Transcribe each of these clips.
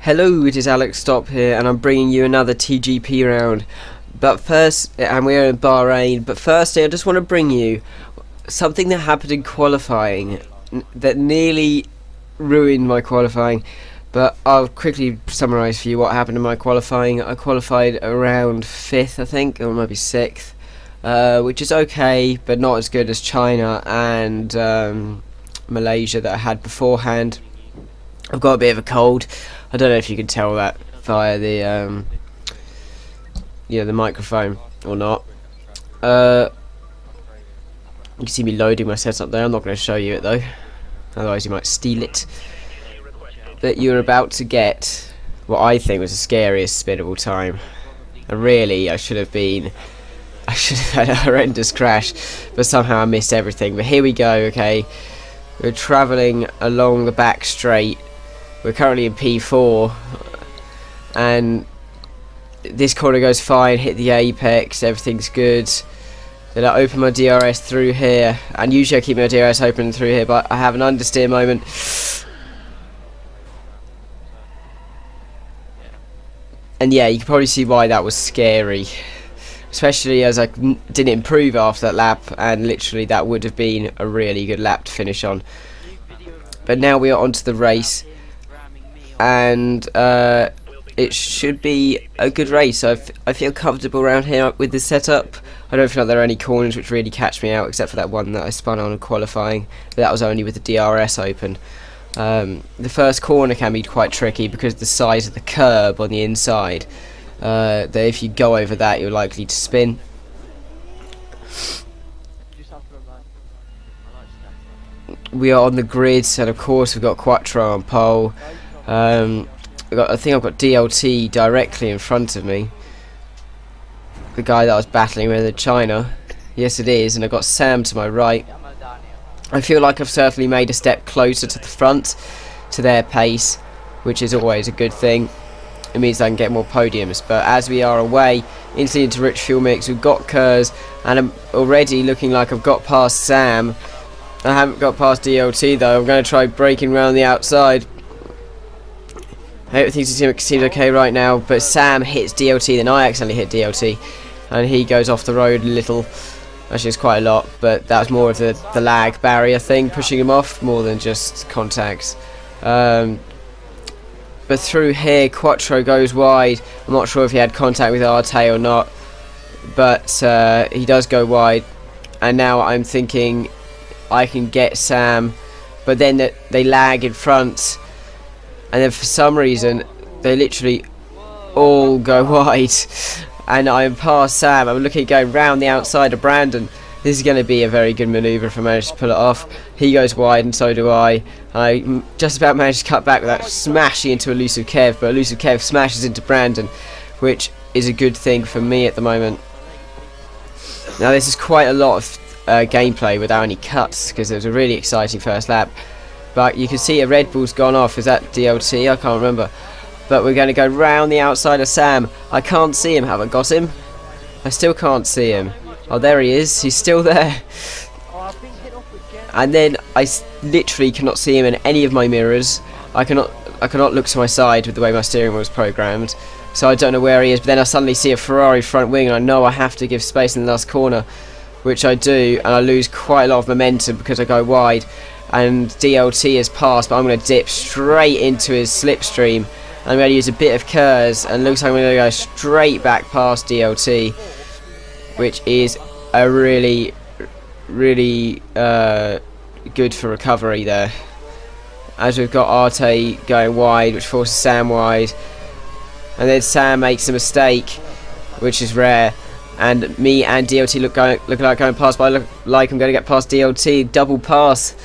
Hello, it is Alex Stop here, and I'm bringing you another TGP round. But first, and we're in Bahrain. But firstly, I just want to bring you something that happened in qualifying that nearly ruined my qualifying. But I'll quickly summarise for you what happened in my qualifying. I qualified around 5th, I think, or maybe 6th, which is okay, but not as good as China and Malaysia that I had beforehand. I've got a bit of a cold. I don't know if you can tell that via the the microphone or not. You can see me loading my setup there. I'm not going to show you it though, otherwise you might steal it. But you're about to get what I think was the scariest spin of all time. And really, I should have had a horrendous crash, but somehow I missed everything. But here we go. Okay, we're travelling along the back straight. We're currently in P4, and this corner goes fine, hit the apex, everything's good. Then I open my DRS through here, and usually I keep my DRS open through here, but I have an understeer moment. And yeah, you can probably see why that was scary, especially as I didn't improve after that lap, and literally that would have been a really good lap to finish on. But now we are onto the race, and it should be a good race. I feel comfortable around here with the setup. I don't feel like there are any corners which really catch me out, except for that one that I spun on in qualifying, but that was only with the DRS open. The first corner can be quite tricky because of the size of the curb on the inside, that if you go over that you're likely to spin. We are on the grid, and of course we've got Quattro on pole. I think I've got DLT directly in front of me, the guy that I was battling with in China. Yes it is, and I've got Sam to my right. I feel like I've certainly made a step closer to the front, to their pace, which is always a good thing. It means I can get more podiums. But as we are away into rich fuel mix, we've got Kurz, and I'm already looking like I've got past Sam. I haven't got past DLT though. I'm going to try braking around the outside. Everything seems okay right now, but Sam hits DLT, then I accidentally hit DLT, and he goes off the road a little. Actually, it's quite a lot, but that was more of the lag barrier thing pushing him off more than just contacts. But through here, Quattro goes wide. I'm not sure if he had contact with Arte or not, but he does go wide. And now I'm thinking I can get Sam, but then they lag in front. And then for some reason, they literally all go wide. And I'm past Sam. I'm looking at going round the outside of Brandon. This is going to be a very good manoeuvre if I manage to pull it off. He goes wide and so do I. I just about managed to cut back without smashing into Elusive Kev. But Elusive Kev smashes into Brandon, which is a good thing for me at the moment. Now this is quite a lot of gameplay without any cuts, because it was a really exciting first lap. But you can see a Red Bull's gone off. Is that DLT? I can't remember. But we're going to go round the outside of Sam. I can't see him. Have I got him? I still can't see him. Oh, there he is. He's still there. And then I literally cannot see him in any of my mirrors. I cannot look to my side with the way my steering wheel is programmed. So I don't know where he is. But then I suddenly see a Ferrari front wing, and I know I have to give space in the last corner, which I do, and I lose quite a lot of momentum because I go wide. And DLT has passed, but I'm going to dip straight into his slipstream. I'm going to use a bit of Kurz, and looks like I'm going to go straight back past DLT, which is a really good for recovery there. As we've got Arte going wide, which forces Sam wide, and then Sam makes a mistake, which is rare. And me and DLT look like going past, but I look like I'm going to get past DLT. Double pass.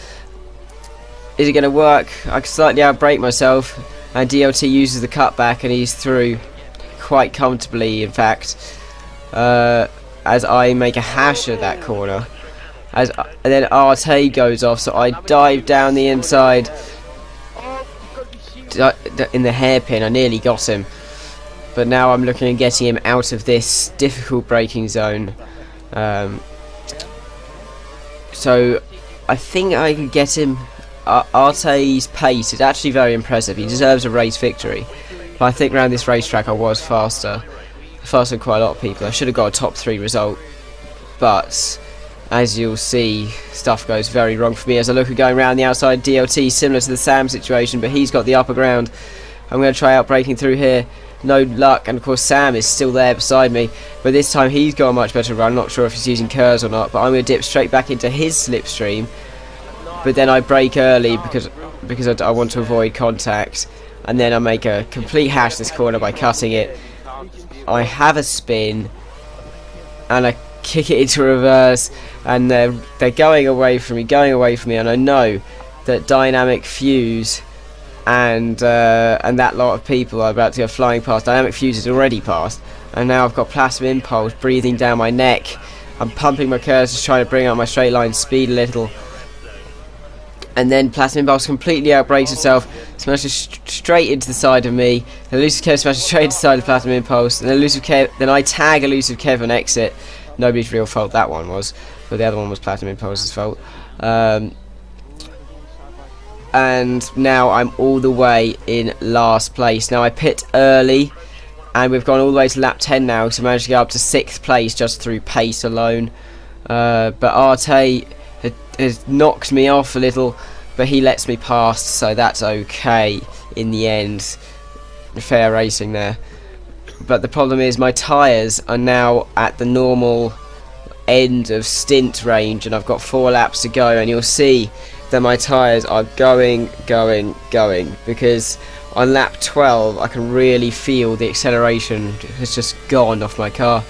Is it going to work? I can slightly outbrake myself, and DLT uses the cutback, and he's through quite comfortably, in fact, as I make a hash of that corner. And then Arte goes off, so I dive down the inside in the hairpin. I nearly got him, but now I'm looking at getting him out of this difficult braking zone. So I think I can get him. Arte's pace is actually very impressive. He deserves a race victory. But I think around this racetrack I was faster than quite a lot of people. I should have got a top 3 result, but as you'll see, stuff goes very wrong for me as I look at going around the outside DLT, similar to the Sam situation, but he's got the upper ground. I'm going to try out breaking through here. No luck, and of course Sam is still there beside me, but this time he's got a much better run. Not sure if he's using curves or not, but I'm going to dip straight back into his slipstream, but then I brake early because I want to avoid contact, and then I make a complete hash this corner by cutting it. I have a spin and I kick it into reverse, and they're going away from me, and I know that Dynamic Fuse and that lot of people are about to go flying past. Dynamic Fuse is already passed, and now I've got Plasma Impulse breathing down my neck. I'm pumping my curves, just trying to bring up my straight line speed a little, and then Plasma Impulse completely outbrakes itself, smashes straight into the side of me. Elusive Kev smashes straight into the side of Plasma Impulse, and then I tag Elusive Kev on exit. Nobody's real fault that one was, but the other one was Platinum Impulse's fault. And now I'm all the way in last place. Now I pit early, and we've gone all the way to lap 10 now, so I managed to get up to 6th place just through pace alone. But Arte has knocked me off a little, but he lets me past, so that's okay in the end. Fair racing there. But the problem is my tyres are now at the normal end of stint range, and I've got 4 laps to go, and you'll see that my tyres are going, because on lap 12 I can really feel the acceleration has just gone off my car.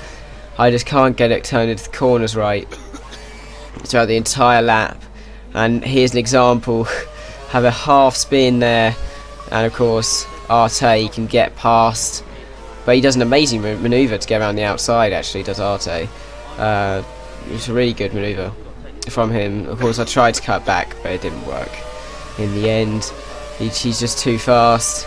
I just can't get it turned into the corners right throughout the entire lap. And here's an example. Have a half spin there, and of course Arte can get past, but he does an amazing manoeuvre to get around the outside. Actually does Arte. It's a really good manoeuvre from him. Of course I tried to cut back, but it didn't work in the end. He's just too fast.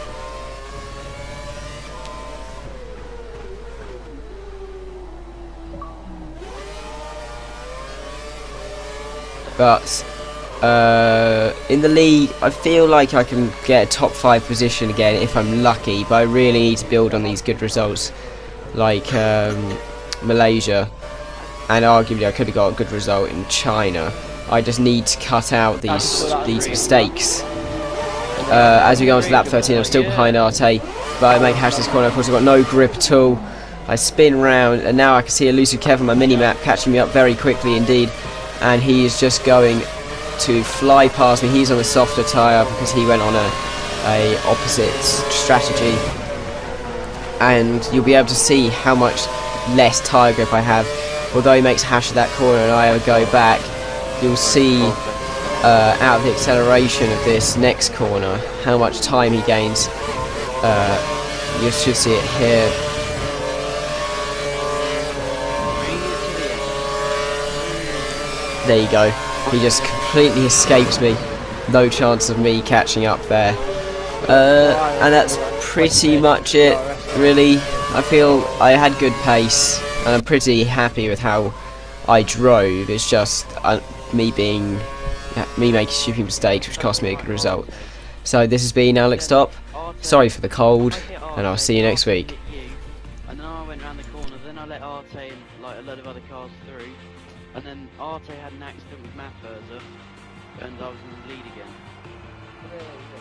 But in the league I feel like I can get a top 5 position again if I'm lucky, but I really need to build on these good results like Malaysia, and arguably I could have got a good result in China. I just need to cut out these mistakes. As we go on to lap 13, I'm still behind Arte, but I make hash this corner. Of course I've got no grip at all. I spin round, and now I can see Elusive Kev on my mini-map catching me up very quickly indeed, and he is just going to fly past me. He's on a softer tyre because he went on a opposite strategy, and you'll be able to see how much less tyre grip I have. Although he makes hash of that corner and I go back, you'll see out of the acceleration of this next corner how much time he gains. You should see it here. There you go. He just completely escapes me. No chance of me catching up there. And that's pretty much it, really. I feel I had good pace, and I'm pretty happy with how I drove. It's just me making stupid mistakes, which cost me a good result. So this has been Alex Stop. Sorry for the cold, and I'll see you next week. And then I went round the corner, then I let Arte and like a load of other cars through, and then Arte had an accident with Maffurzer, and I was in the lead again.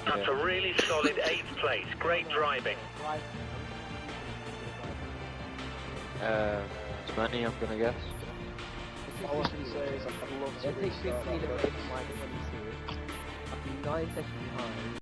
That's a really solid 8th place. Great driving. Money, I'm gonna guess. All I can say is I'd love to restart that. 9 seconds behind.